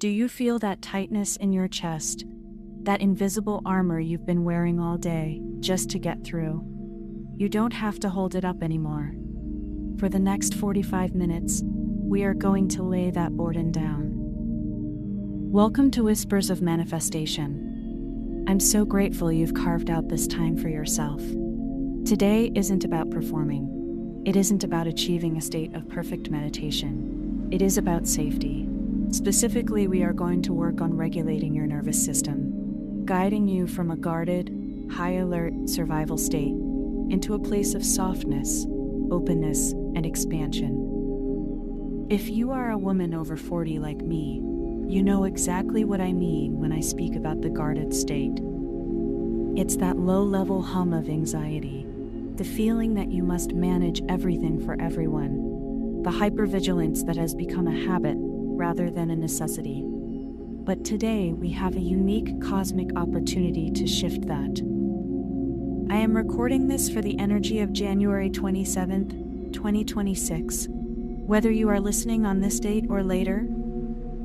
Do you feel that tightness in your chest? That invisible armor you've been wearing all day, just to get through? You don't have to hold it up anymore. For the next 45 minutes, we are going to lay that burden down. Welcome to Whispers of Manifestation. I'm so grateful you've carved out this time for yourself. Today isn't about performing. It isn't about achieving a state of perfect meditation. It is about safety. Specifically, we are going to work on regulating your nervous system, guiding you from a guarded, high-alert survival state into a place of softness, openness, and expansion. If you are a woman over 40 like me, you know exactly what I mean when I speak about the guarded state. It's that low-level hum of anxiety, the feeling that you must manage everything for everyone, the hypervigilance that has become a habit rather than a necessity. But today we have a unique cosmic opportunity to shift that. I am recording this for the energy of January 27th, 2026. Whether you are listening on this date or later,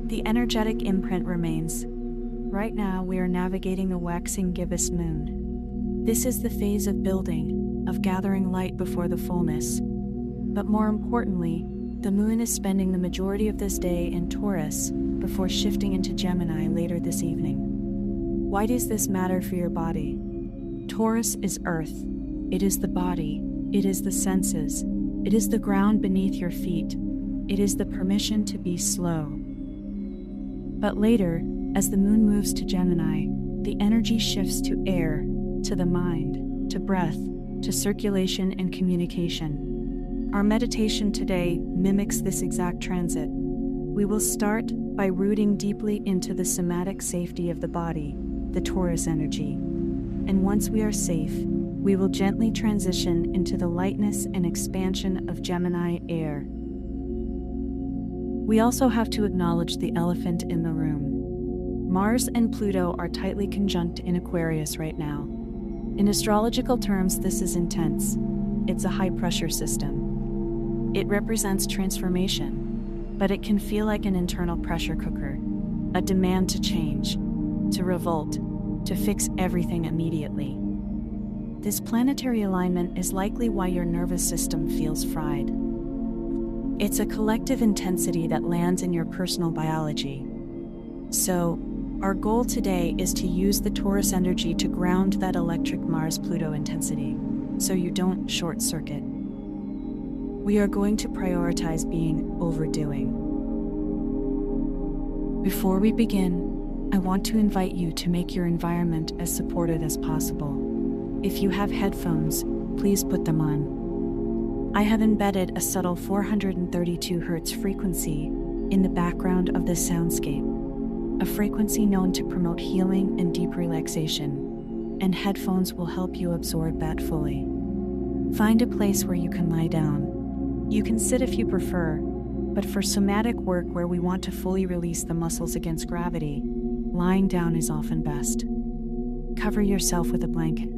the energetic imprint remains. Right now we are navigating a waxing gibbous moon. This is the phase of building, of gathering light before the fullness. But more importantly, the moon is spending the majority of this day in Taurus before shifting into Gemini later this evening. Why does this matter for your body? Taurus is Earth. It is the body. It is the senses. It is the ground beneath your feet. It is the permission to be slow. But later, as the moon moves to Gemini, the energy shifts to air, to the mind, to breath, to circulation and communication. Our meditation today mimics this exact transit. We will start by rooting deeply into the somatic safety of the body, the Taurus energy. And once we are safe, we will gently transition into the lightness and expansion of Gemini air. We also have to acknowledge the elephant in the room. Mars and Pluto are tightly conjunct in Aquarius right now. In astrological terms, this is intense. It's a high-pressure system. It represents transformation, but it can feel like an internal pressure cooker, a demand to change, to revolt, to fix everything immediately. This planetary alignment is likely why your nervous system feels fried. It's a collective intensity that lands in your personal biology. So, our goal today is to use the Taurus energy to ground that electric Mars-Pluto intensity, so you don't short-circuit. We are going to prioritize being overdoing. Before we begin, I want to invite you to make your environment as supportive as possible. If you have headphones, please put them on. I have embedded a subtle 432 Hz frequency in the background of this soundscape, a frequency known to promote healing and deep relaxation, and headphones will help you absorb that fully. Find a place where you can lie down. You can sit if you prefer, but for somatic work where we want to fully release the muscles against gravity, lying down is often best. Cover yourself with a blanket.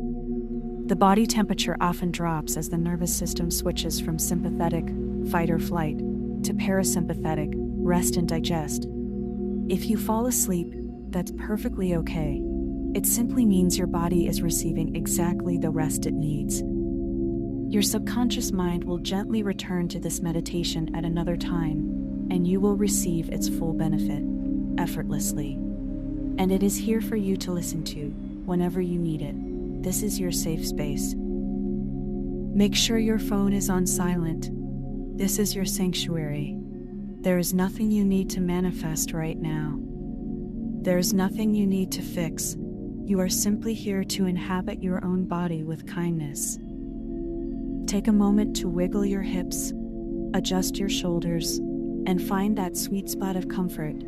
The body temperature often drops as the nervous system switches from sympathetic, fight or flight, to parasympathetic, rest and digest. If you fall asleep, that's perfectly okay. It simply means your body is receiving exactly the rest it needs. Your subconscious mind will gently return to this meditation at another time, and you will receive its full benefit, effortlessly. And it is here for you to listen to, whenever you need it. This is your safe space. Make sure your phone is on silent. This is your sanctuary. There is nothing you need to manifest right now. There is nothing you need to fix. You are simply here to inhabit your own body with kindness. Take a moment to wiggle your hips, adjust your shoulders, and find that sweet spot of comfort.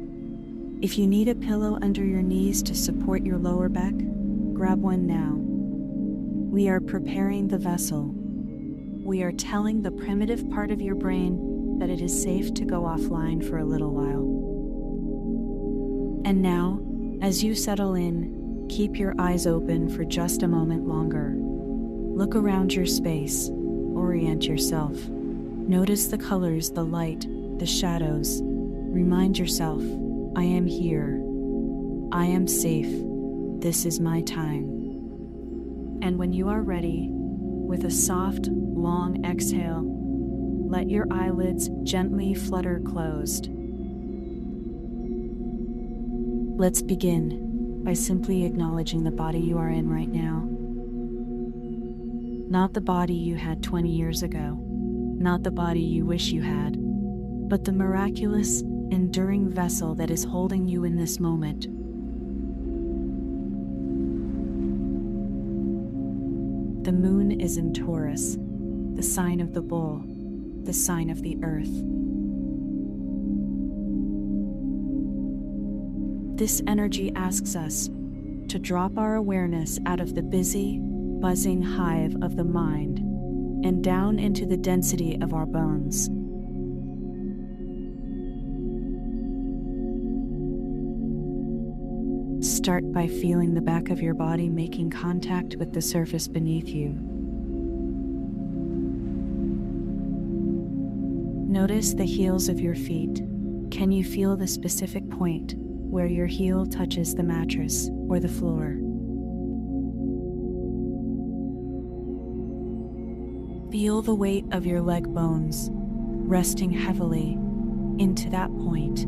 If you need a pillow under your knees to support your lower back, grab one now. We are preparing the vessel. We are telling the primitive part of your brain that it is safe to go offline for a little while. And now, as you settle in, keep your eyes open for just a moment longer. Look around your space. Orient yourself. Notice the colors, the light, the shadows. Remind yourself, I am here. I am safe. This is my time. And when you are ready, with a soft, long exhale, let your eyelids gently flutter closed. Let's begin by simply acknowledging the body you are in right now. Not the body you had 20 years ago, not the body you wish you had, but the miraculous, enduring vessel that is holding you in this moment. The moon is in Taurus, the sign of the bull, the sign of the earth. This energy asks us to drop our awareness out of the busy, buzzing hive of the mind and down into the density of our bones. Start by feeling the back of your body making contact with the surface beneath you. Notice the heels of your feet. Can you feel the specific point where your heel touches the mattress or the floor? Feel the weight of your leg bones resting heavily into that point.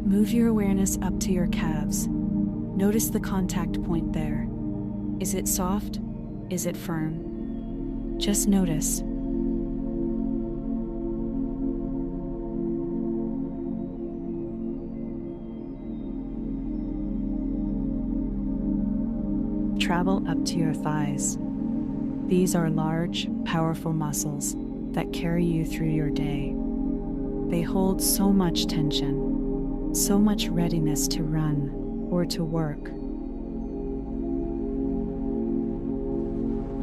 Move your awareness up to your calves. Notice the contact point there. Is it soft? Is it firm? Just notice. Travel up to your thighs. These are large, powerful muscles that carry you through your day. They hold so much tension, so much readiness to run or to work.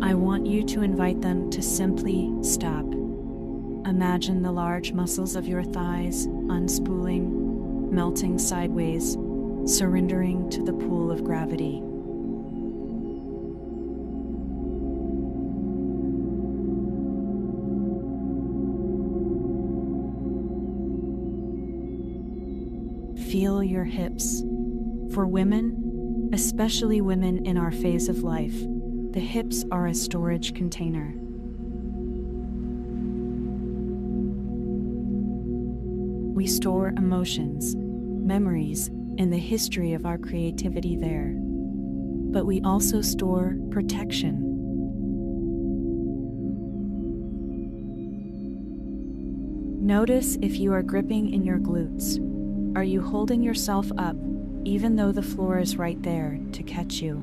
I want you to invite them to simply stop. Imagine the large muscles of your thighs unspooling, melting sideways, surrendering to the pull of gravity. Feel your hips. For women, especially women in our phase of life, the hips are a storage container. We store emotions, memories, and the history of our creativity there. But we also store protection. Notice if you are gripping in your glutes. Are you holding yourself up, even though the floor is right there to catch you?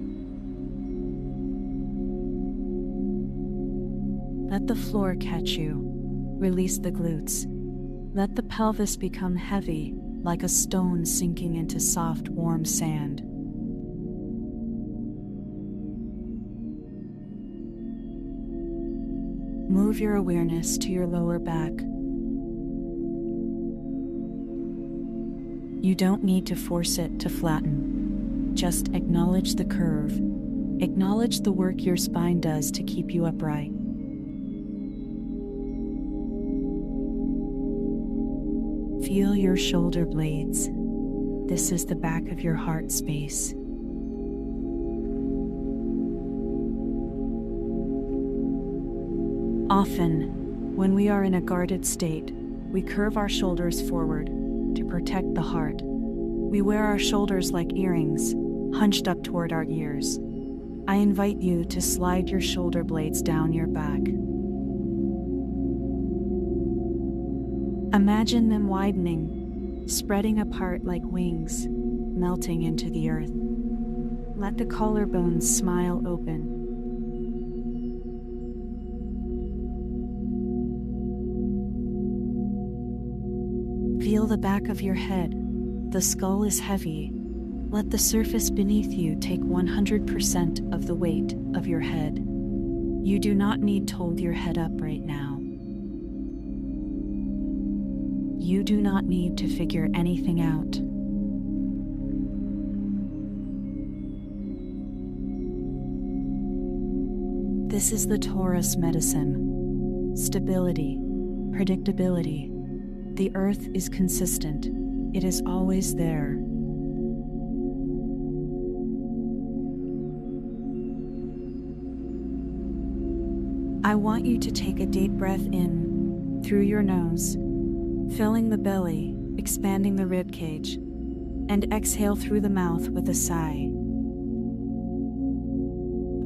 Let the floor catch you. Release the glutes. Let the pelvis become heavy, like a stone sinking into soft, warm sand. Move your awareness to your lower back. You don't need to force it to flatten. Just acknowledge the curve. Acknowledge the work your spine does to keep you upright. Feel your shoulder blades. This is the back of your heart space. Often, when we are in a guarded state, we curve our shoulders forward to protect the heart. We wear our shoulders like earrings, hunched up toward our ears. I invite you to slide your shoulder blades down your back. Imagine them widening, spreading apart like wings, melting into the earth. Let the collarbones smile open. Feel the back of your head. The skull is heavy. Let the surface beneath you take 100% of the weight of your head. You do not need to hold your head up right now. You do not need to figure anything out. This is the Taurus medicine. Stability, Predictability. The Earth is consistent. It is always there. I want you to take a deep breath in through your nose, filling the belly, expanding the rib cage, and exhale through the mouth with a sigh.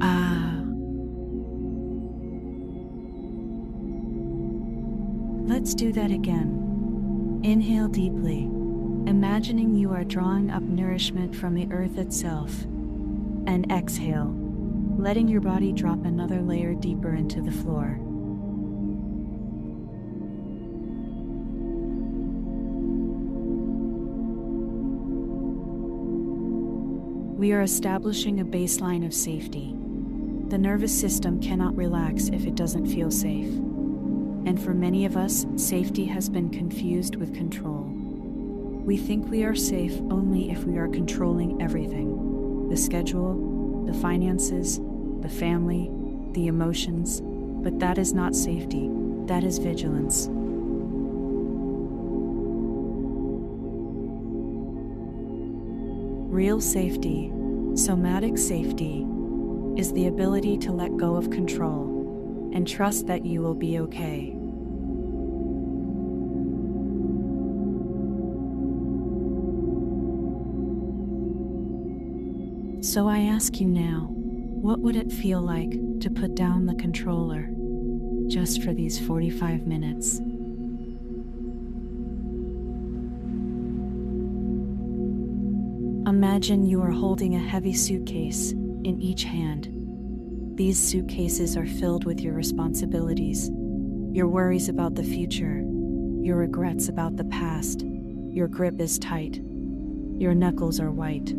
Ah. Let's do that again. Inhale deeply, imagining you are drawing up nourishment from the earth itself, and exhale, letting your body drop another layer deeper into the floor. We are establishing a baseline of safety. The nervous system cannot relax if it doesn't feel safe. And for many of us, safety has been confused with control. We think we are safe only if we are controlling everything: the schedule, the finances, the family, the emotions. But that is not safety, that is vigilance. Real safety, somatic safety, is the ability to let go of control and trust that you will be okay. So I ask you now, what would it feel like to put down the controller just for these 45 minutes? Imagine you are holding a heavy suitcase in each hand. These suitcases are filled with your responsibilities, your worries about the future, your regrets about the past. Your grip is tight. Your knuckles are white.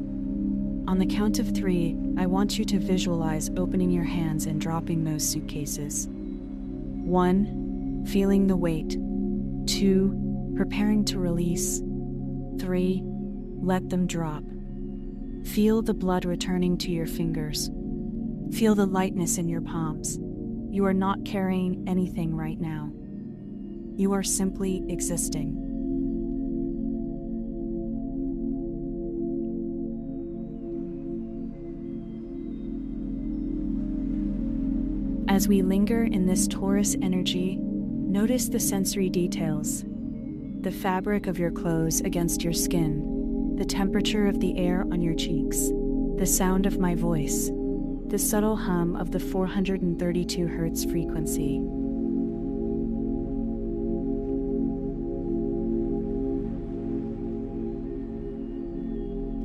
On the count of 3, I want you to visualize opening your hands and dropping those suitcases. 1, feeling the weight. 2, preparing to release. 3, let them drop. Feel the blood returning to your fingers. Feel the lightness in your palms. You are not carrying anything right now. You are simply existing. As we linger in this Taurus energy, notice the sensory details. The fabric of your clothes against your skin, the temperature of the air on your cheeks, the sound of my voice, the subtle hum of the 432 Hz frequency.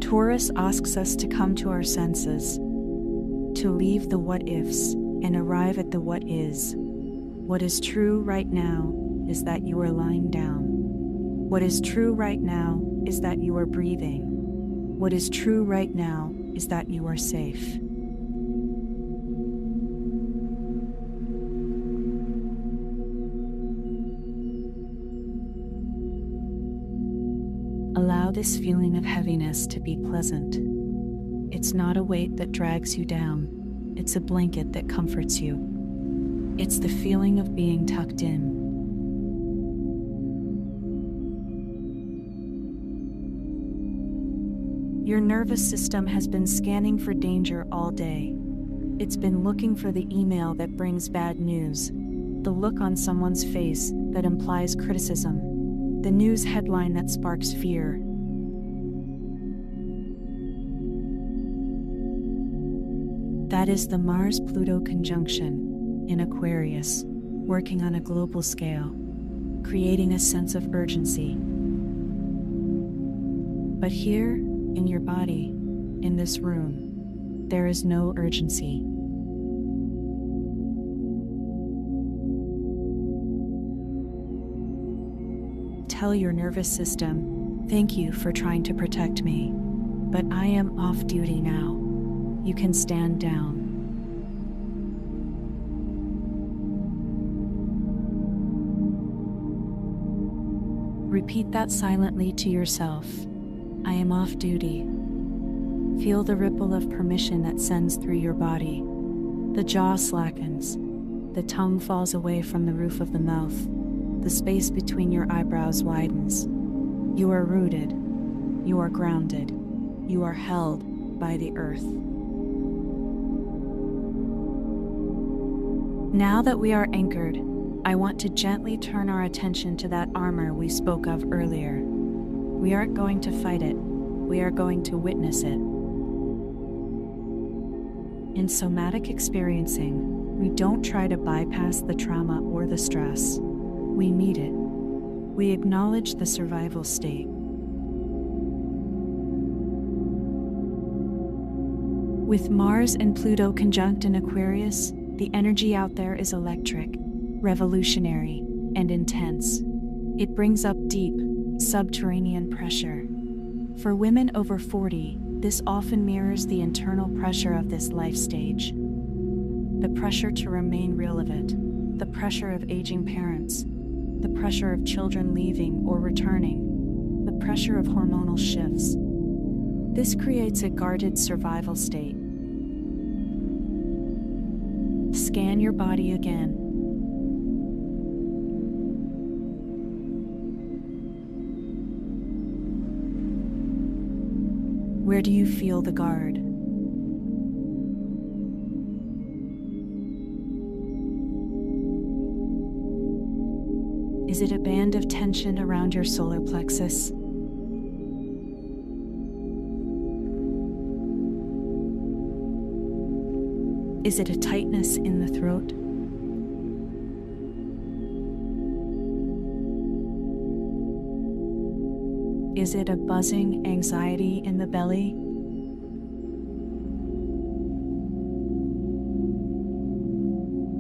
Taurus asks us to come to our senses, to leave the what-ifs and arrive at the what is. What is true right now is that you are lying down. What is true right now is that you are breathing. What is true right now is that you are safe. Allow this feeling of heaviness to be pleasant. It's not a weight that drags you down. It's a blanket that comforts you. It's the feeling of being tucked in. Your nervous system has been scanning for danger all day. It's been looking for the email that brings bad news, the look on someone's face that implies criticism, the news headline that sparks fear. That is the Mars-Pluto conjunction in Aquarius, working on a global scale, creating a sense of urgency. But here, in your body, in this room, there is no urgency. Tell your nervous system, thank you for trying to protect me, but I am off duty now. You can stand down. Repeat that silently to yourself. I am off duty. Feel the ripple of permission that sends through your body. The jaw slackens. The tongue falls away from the roof of the mouth. the space between your eyebrows widens. You are rooted. You are grounded. You are held by the earth. Now that we are anchored, I want to gently turn our attention to that armor we spoke of earlier. We aren't going to fight it. We are going to witness it. In somatic experiencing, we don't try to bypass the trauma or the stress. We meet it. We acknowledge the survival state. With Mars and Pluto conjunct in Aquarius, the energy out there is electric, revolutionary, and intense. It brings up deep, subterranean pressure. For women over 40, this often mirrors the internal pressure of this life stage. The pressure to remain relevant, the pressure of aging parents, the pressure of children leaving or returning, the pressure of hormonal shifts. This creates a guarded survival state. Scan your body again. Where do you feel the guard? Is it a band of tension around your solar plexus? Is it a tightness in the throat? Is it a buzzing anxiety in the belly?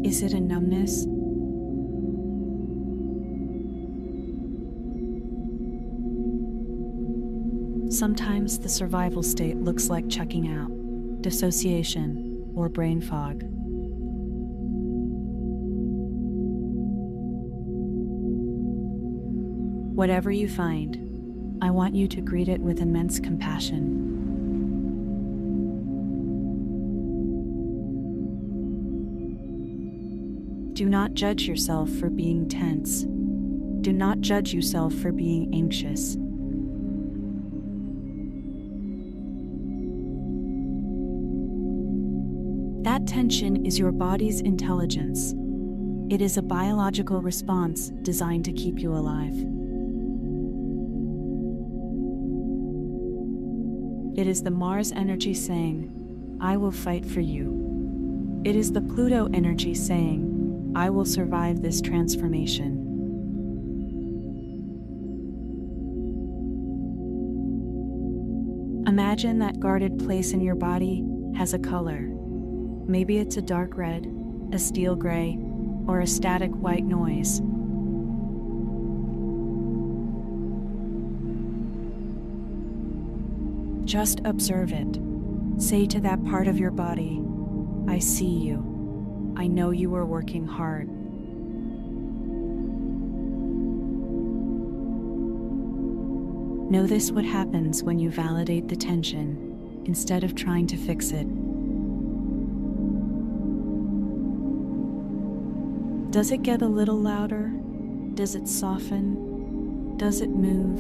Is it a numbness? Sometimes the survival state looks like checking out, dissociation, or brain fog. Whatever you find, I want you to greet it with immense compassion. Do not judge yourself for being tense. Do not judge yourself for being anxious. That tension is your body's intelligence. It is a biological response designed to keep you alive. It is the Mars energy saying, I will fight for you. It is the Pluto energy saying, I will survive this transformation. Imagine that guarded place in your body has a color. Maybe it's a dark red, a steel gray, or a static white noise. Just observe it. Say to that part of your body, I see you. I know you are working hard. Notice what happens when you validate the tension instead of trying to fix it. Does it get a little louder? Does it soften? Does it move?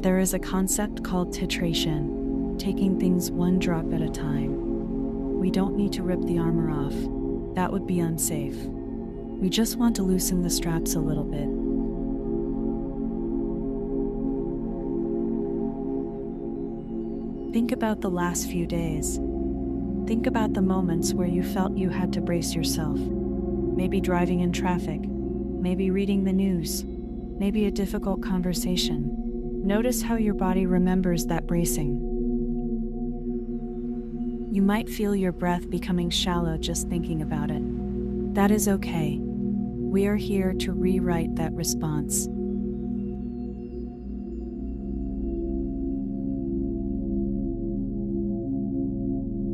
There is a concept called titration, taking things one drop at a time. We don't need to rip the armor off. That would be unsafe. We just want to loosen the straps a little bit. Think about the last few days. Think about the moments where you felt you had to brace yourself. Maybe driving in traffic, maybe reading the news, maybe a difficult conversation. Notice how your body remembers that bracing. You might feel your breath becoming shallow just thinking about it. That is okay. We are here to rewrite that response.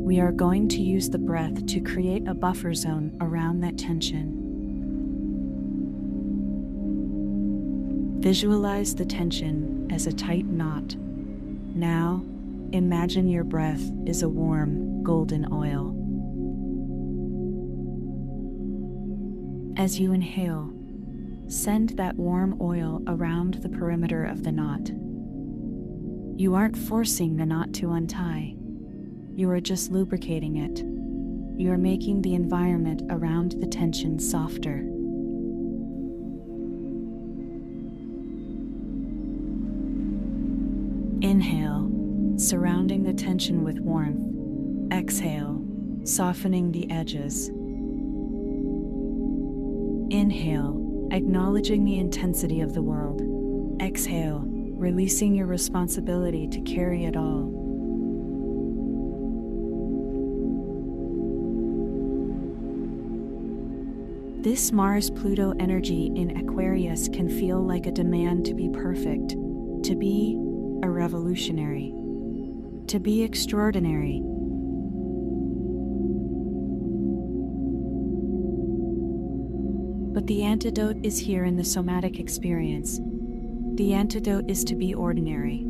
We are going to use the breath to create a buffer zone around that tension. Visualize the tension as a tight knot. Now, imagine your breath is a warm, golden oil. As you inhale, send that warm oil around the perimeter of the knot. You aren't forcing the knot to untie. You are just lubricating it. You are making the environment around the tension softer. Inhale, surrounding the tension with warmth. Exhale, softening the edges. Inhale, acknowledging the intensity of the world. Exhale, releasing your responsibility to carry it all. This Mars-Pluto energy in Aquarius can feel like a demand to be perfect, to be a revolutionary, to be extraordinary. But the antidote is here in the somatic experience. The antidote is to be ordinary,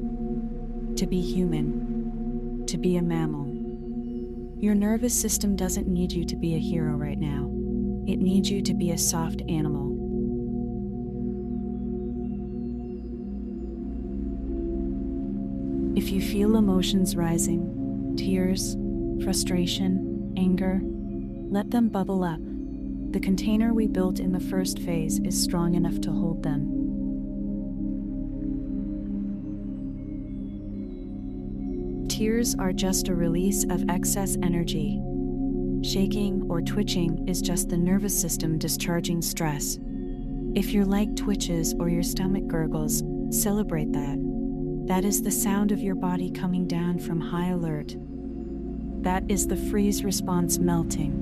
to be human, to be a mammal. Your nervous system doesn't need you to be a hero right now. It needs you to be a soft animal. If you feel emotions rising, tears, frustration, anger, let them bubble up. The container we built in the first phase is strong enough to hold them. Tears are just a release of excess energy. Shaking or twitching is just the nervous system discharging stress. If your leg twitches or your stomach gurgles, celebrate that. That is the sound of your body coming down from high alert. That is the freeze response melting.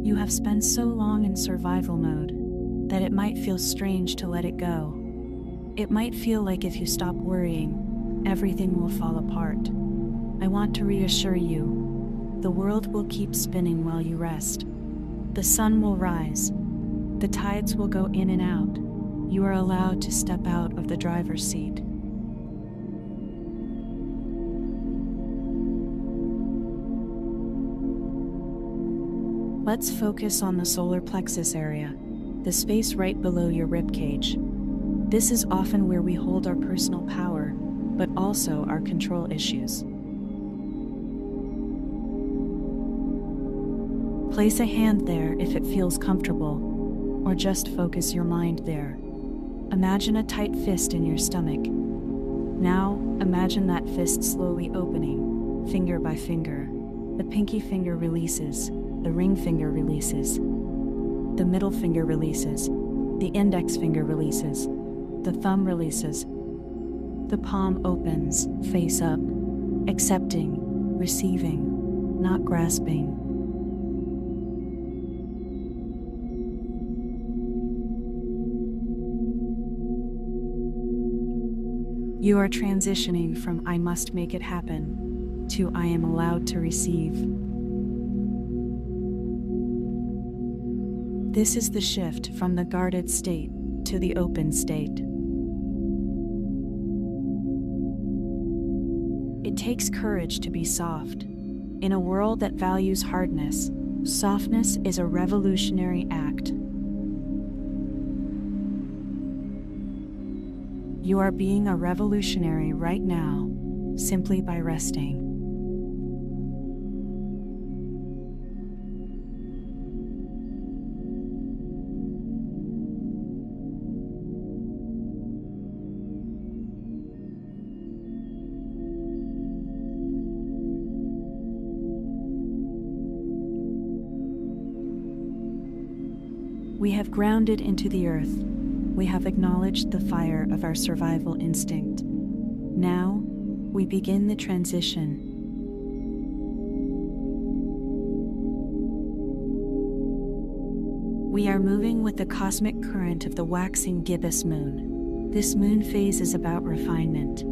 You have spent so long in survival mode that it might feel strange to let it go. It might feel like if you stop worrying, everything will fall apart. I want to reassure you, the world will keep spinning while you rest. The sun will rise. The tides will go in and out. You are allowed to step out of the driver's seat. Let's focus on the solar plexus area, the space right below your ribcage. This is often where we hold our personal power, but also our control issues. Place a hand there if it feels comfortable, or just focus your mind there. Imagine a tight fist in your stomach. Now, imagine that fist slowly opening, finger by finger. The pinky finger releases, the ring finger releases, the middle finger releases, the index finger releases, the thumb releases. The palm opens, face up, accepting, receiving, not grasping. You are transitioning from I must make it happen to I am allowed to receive. This is the shift from the guarded state to the open state. It takes courage to be soft. In a world that values hardness, softness is a revolutionary act. You are being a revolutionary right now, simply by resting. We have grounded into the earth. We have acknowledged the fire of our survival instinct. Now, we begin the transition. We are moving with the cosmic current of the waxing gibbous moon. This moon phase is about refinement.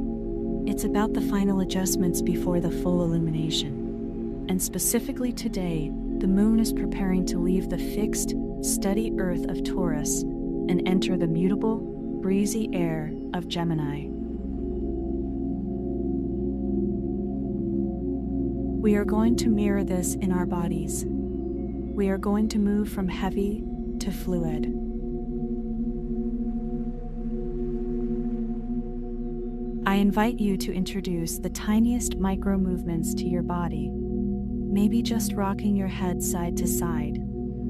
It's about the final adjustments before the full illumination. And specifically today, the moon is preparing to leave the fixed, steady earth of Taurus and enter the mutable, breezy air of Gemini. We are going to mirror this in our bodies. We are going to move from heavy to fluid. I invite you to introduce the tiniest micro movements to your body. Maybe just rocking your head side to side,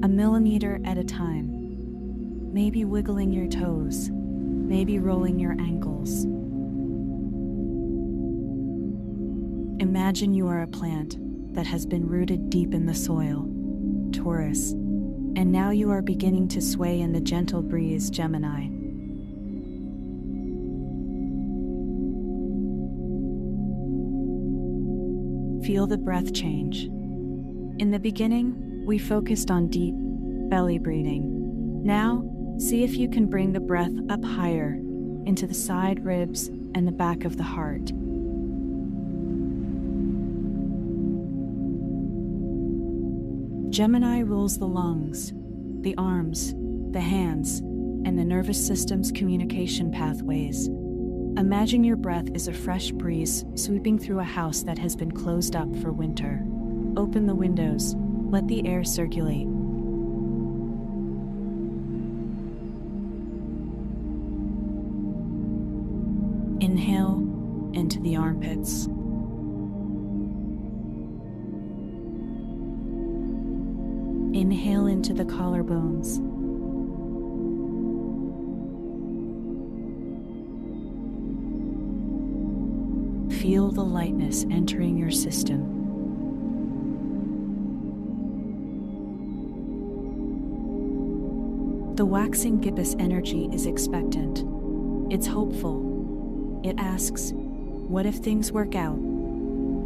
a millimeter at a time. Maybe wiggling your toes, maybe rolling your ankles. Imagine you are a plant that has been rooted deep in the soil, Taurus, and now you are beginning to sway in the gentle breeze, Gemini. Feel the breath change. In the beginning, we focused on deep belly breathing. Now, see if you can bring the breath up higher into the side ribs and the back of the heart. Gemini rules the lungs, the arms, the hands, and the nervous system's communication pathways. Imagine your breath is a fresh breeze sweeping through a house that has been closed up for winter. Open the windows, let the air circulate. Inhale into the armpits. Inhale into the collarbones. Feel the lightness entering your system. The waxing gibbous energy is expectant. It's hopeful. It asks, what if things work out?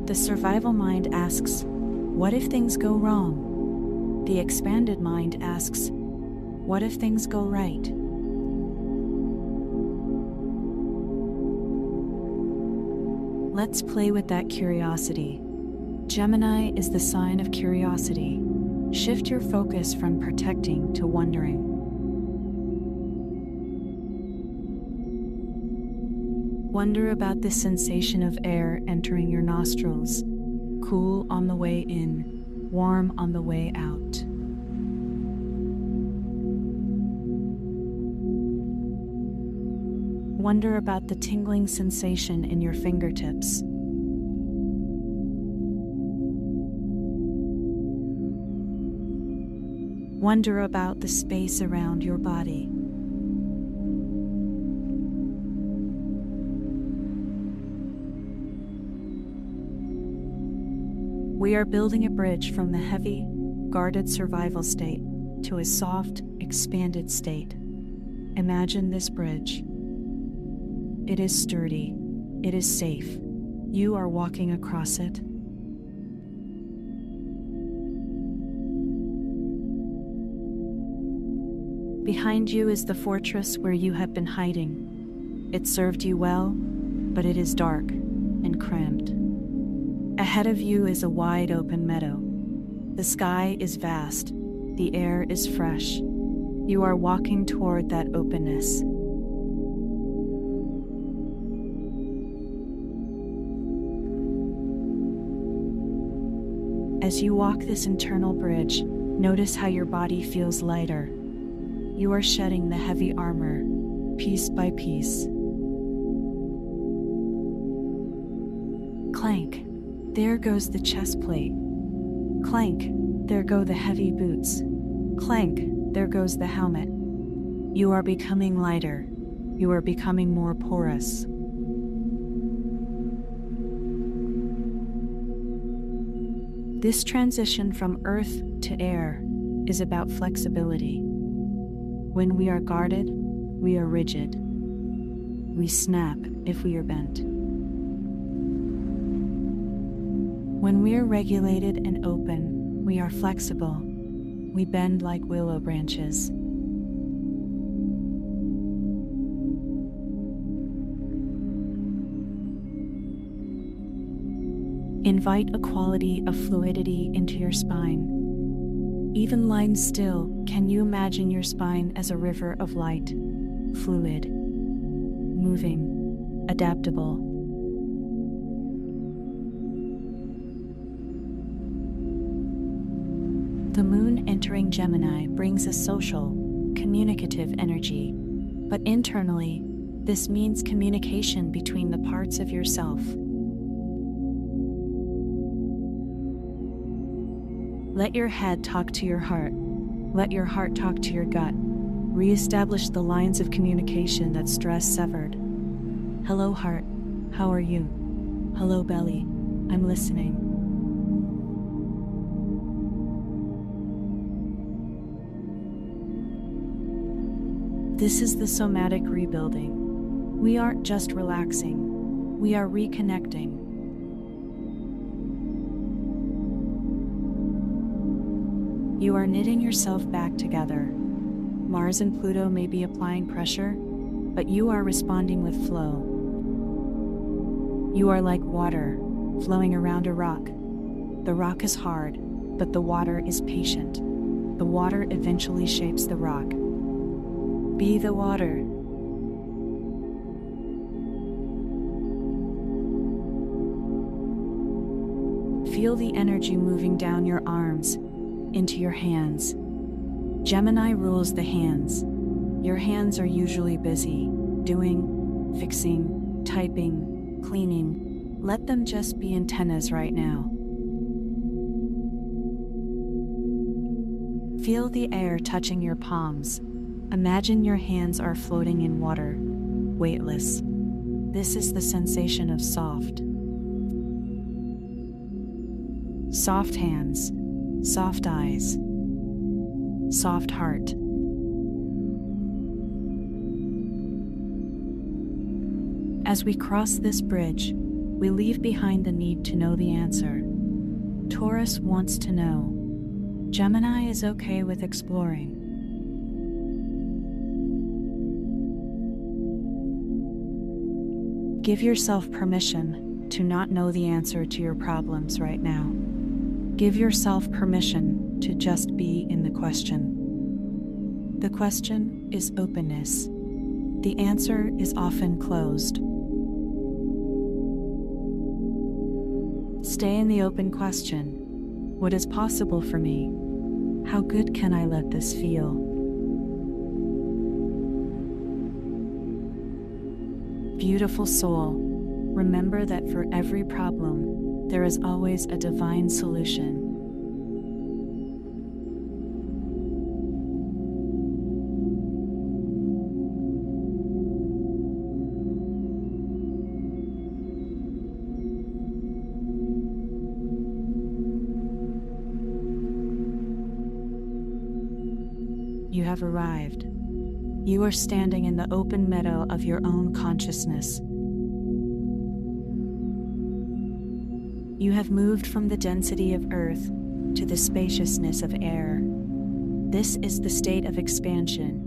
The survival mind asks, what if things go wrong? The expanded mind asks, what if things go right? Let's play with that curiosity. Gemini is the sign of curiosity. Shift your focus from protecting to wondering. Wonder about the sensation of air entering your nostrils, cool on the way in, warm on the way out. Wonder about the tingling sensation in your fingertips. Wonder about the space around your body. We are building a bridge from the heavy, guarded survival state to a soft, expanded state. Imagine this bridge. It is sturdy. It is safe. You are walking across it. Behind you is the fortress where you have been hiding. It served you well, but it is dark and cramped. Ahead of you is a wide open meadow. The sky is vast. The air is fresh. You are walking toward that openness. As you walk this internal bridge, notice how your body feels lighter. You are shedding the heavy armor, piece by piece. Clank. There goes the chest plate. Clank, there go the heavy boots. Clank, there goes the helmet. You are becoming lighter. You are becoming more porous. This transition from earth to air is about flexibility. When we are guarded, we are rigid. We snap if we are bent. When we are regulated and open, we are flexible. We bend like willow branches. Invite a quality of fluidity into your spine. Even lying still, can you imagine your spine as a river of light, fluid, moving, adaptable? The moon entering Gemini brings a social, communicative energy, but internally, this means communication between the parts of yourself. Let your head talk to your heart. Let your heart talk to your gut. Re-establish the lines of communication that stress severed. Hello, heart. How are you? Hello, belly. I'm listening. This is the somatic rebuilding. We aren't just relaxing, we are reconnecting. You are knitting yourself back together. Mars and Pluto may be applying pressure, but you are responding with flow. You are like water, flowing around a rock. The rock is hard, but the water is patient. The water eventually shapes the rock. Be the water. Feel the energy moving down your arms, into your hands. Gemini rules the hands. Your hands are usually busy, doing, fixing, typing, cleaning. Let them just be antennas right now. Feel the air touching your palms. Imagine your hands are floating in water, weightless. This is the sensation of soft. Soft hands, soft eyes, soft heart. As we cross this bridge, we leave behind the need to know the answer. Taurus wants to know. Gemini is okay with exploring. Give yourself permission to not know the answer to your problems right now. Give yourself permission to just be in the question. The question is openness. The answer is often closed. Stay in the open question. What is possible for me? How good can I let this feel? Beautiful soul, remember that for every problem, there is always a divine solution. You have arrived. You are standing in the open meadow of your own consciousness. You have moved from the density of earth to the spaciousness of air. This is the state of expansion.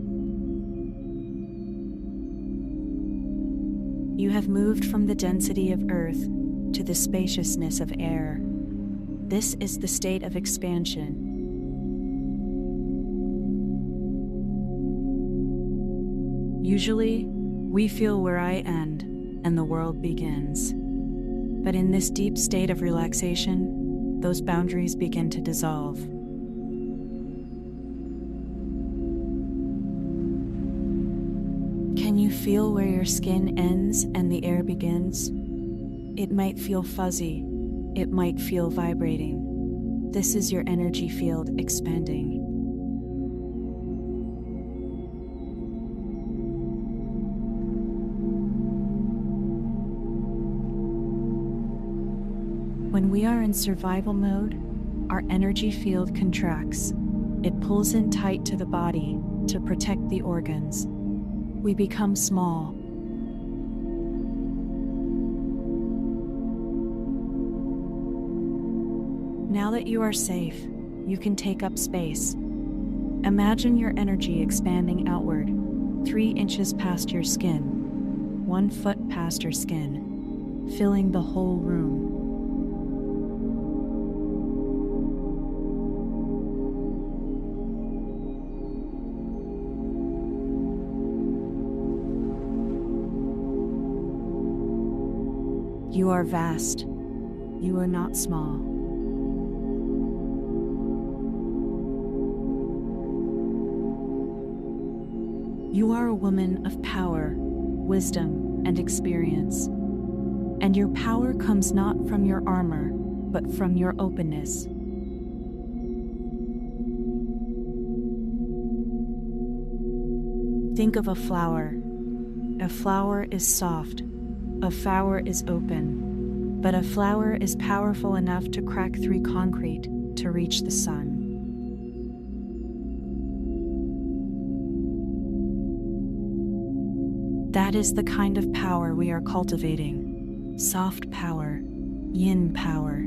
You have moved from the density of earth to the spaciousness of air. This is the state of expansion. Usually, we feel where I end and the world begins. But in this deep state of relaxation, those boundaries begin to dissolve. Can you feel where your skin ends and the air begins? It might feel fuzzy. It might feel vibrating. This is your energy field expanding. When we are in survival mode, our energy field contracts. It pulls in tight to the body to protect the organs. We become small. Now that you are safe, you can take up space. Imagine your energy expanding outward, 3 inches past your skin, 1 foot past your skin, filling the whole room. You are vast. You are not small. You are a woman of power, wisdom, and experience. And your power comes not from your armor, but from your openness. Think of a flower. A flower is soft. A flower is open. But a flower is powerful enough to crack through concrete to reach the sun. That is the kind of power we are cultivating. Soft power, yin power.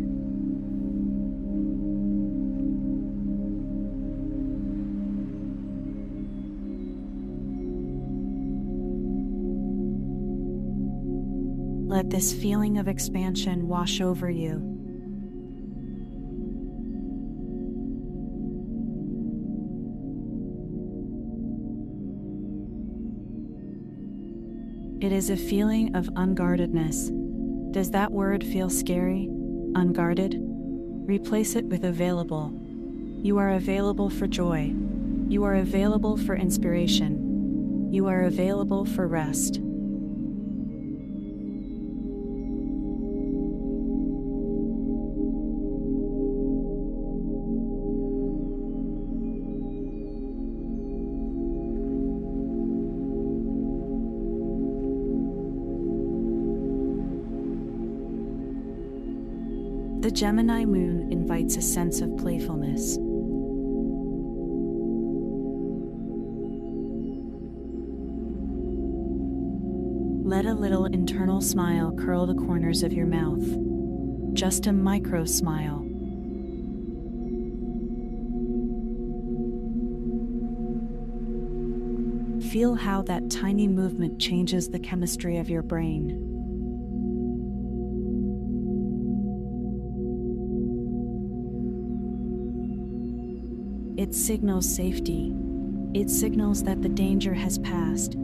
Let this feeling of expansion wash over you. It is a feeling of unguardedness. Does that word feel scary? Unguarded? Replace it with available. You are available for joy. You are available for inspiration. You are available for rest. The Gemini moon invites a sense of playfulness. Let a little internal smile curl the corners of your mouth. Just a micro smile. Feel how that tiny movement changes the chemistry of your brain. It signals safety. It signals that the danger has passed.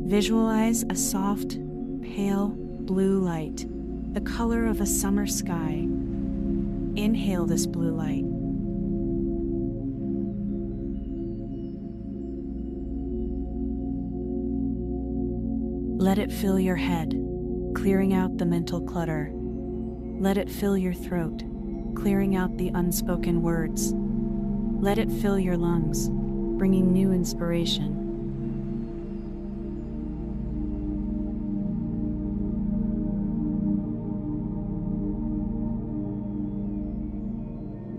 Visualize a soft, pale blue light, the color of a summer sky. Inhale this blue light. Let it fill your head, clearing out the mental clutter. Let it fill your throat, clearing out the unspoken words. Let it fill your lungs, bringing new inspiration.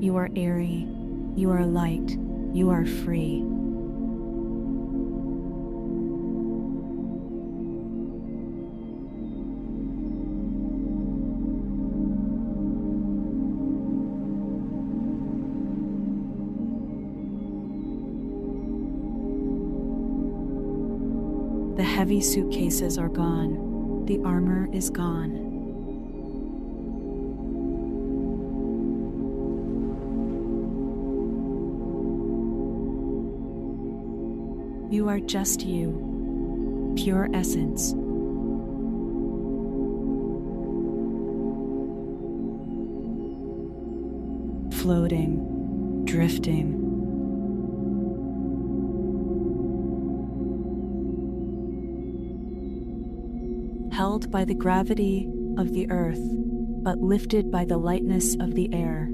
You are airy, you are light, you are free. The heavy suitcases are gone, the armor is gone. You are just you, pure essence. Floating, drifting. Held by the gravity of the earth, but lifted by the lightness of the air.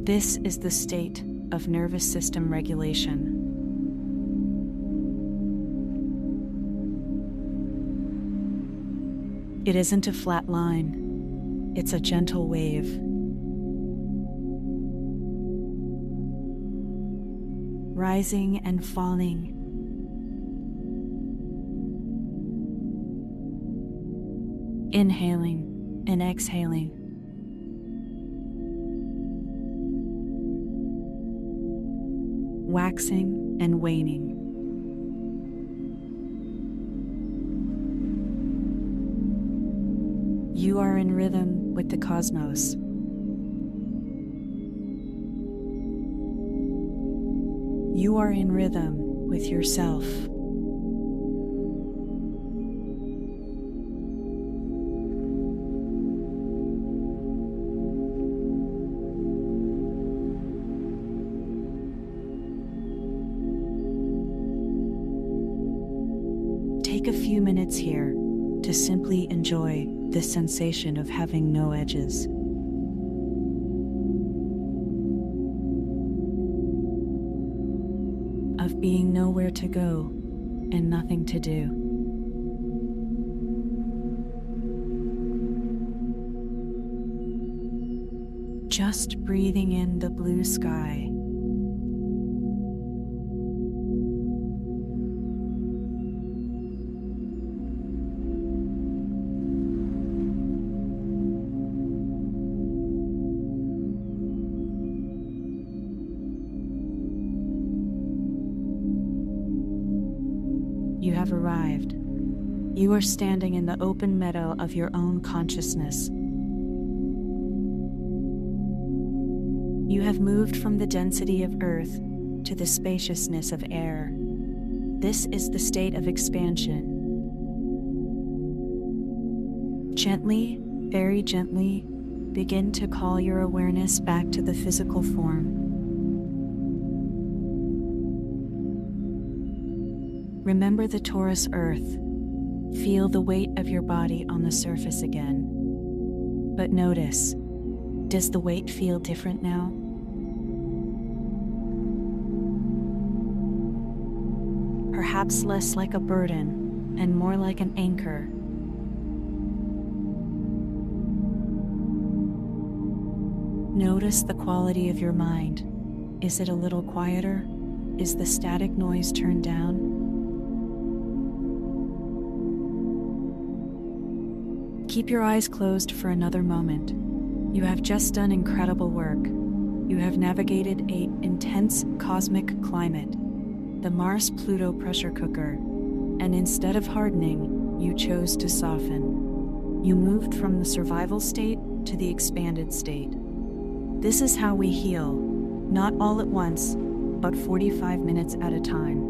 This is the state of nervous system regulation. It isn't a flat line, it's a gentle wave. Rising and falling. Inhaling and exhaling. Waxing and waning. You are in rhythm with the cosmos. You are in rhythm with yourself. Take a few minutes here to simply enjoy the sensation of having no edges. Of being nowhere to go and nothing to do. Just breathing in the blue sky. You have arrived. You are standing in the open meadow of your own consciousness. You have moved from the density of earth to the spaciousness of air. This is the state of expansion. Gently, very gently, begin to call your awareness back to the physical form. Remember the Taurus earth. Feel the weight of your body on the surface again. But notice, does the weight feel different now? Perhaps less like a burden and more like an anchor. Notice the quality of your mind. Is it a little quieter? Is the static noise turned down? Keep your eyes closed for another moment. You have just done incredible work. You have navigated an intense cosmic climate, the Mars-Pluto pressure cooker, and instead of hardening, you chose to soften. You moved from the survival state to the expanded state. This is how we heal, not all at once, but 45 minutes at a time.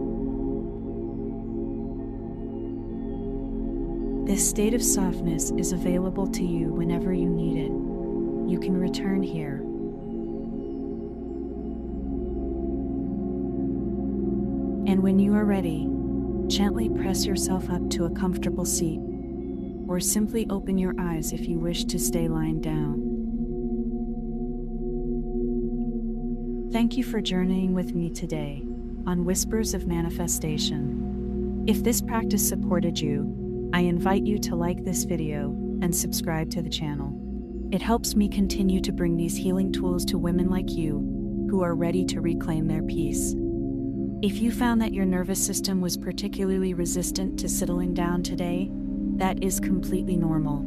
This state of softness is available to you whenever you need it. You can return here. And when you are ready, gently press yourself up to a comfortable seat, or simply open your eyes if you wish to stay lying down. Thank you for journeying with me today on Whispers of Manifestation. If this practice supported you, I invite you to like this video and subscribe to the channel. It helps me continue to bring these healing tools to women like you who are ready to reclaim their peace. If you found that your nervous system was particularly resistant to settling down today, that is completely normal.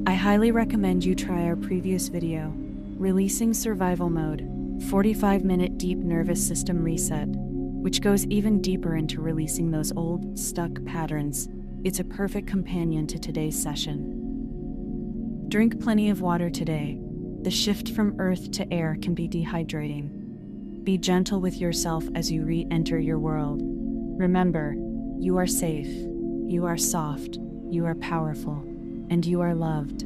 I highly recommend you try our previous video, Releasing Survival Mode, 45-minute deep nervous system reset, which goes even deeper into releasing those old, stuck patterns. It's a perfect companion to today's session. Drink plenty of water today. The shift from earth to air can be dehydrating. Be gentle with yourself as you re-enter your world. Remember, you are safe, you are soft, you are powerful, and you are loved.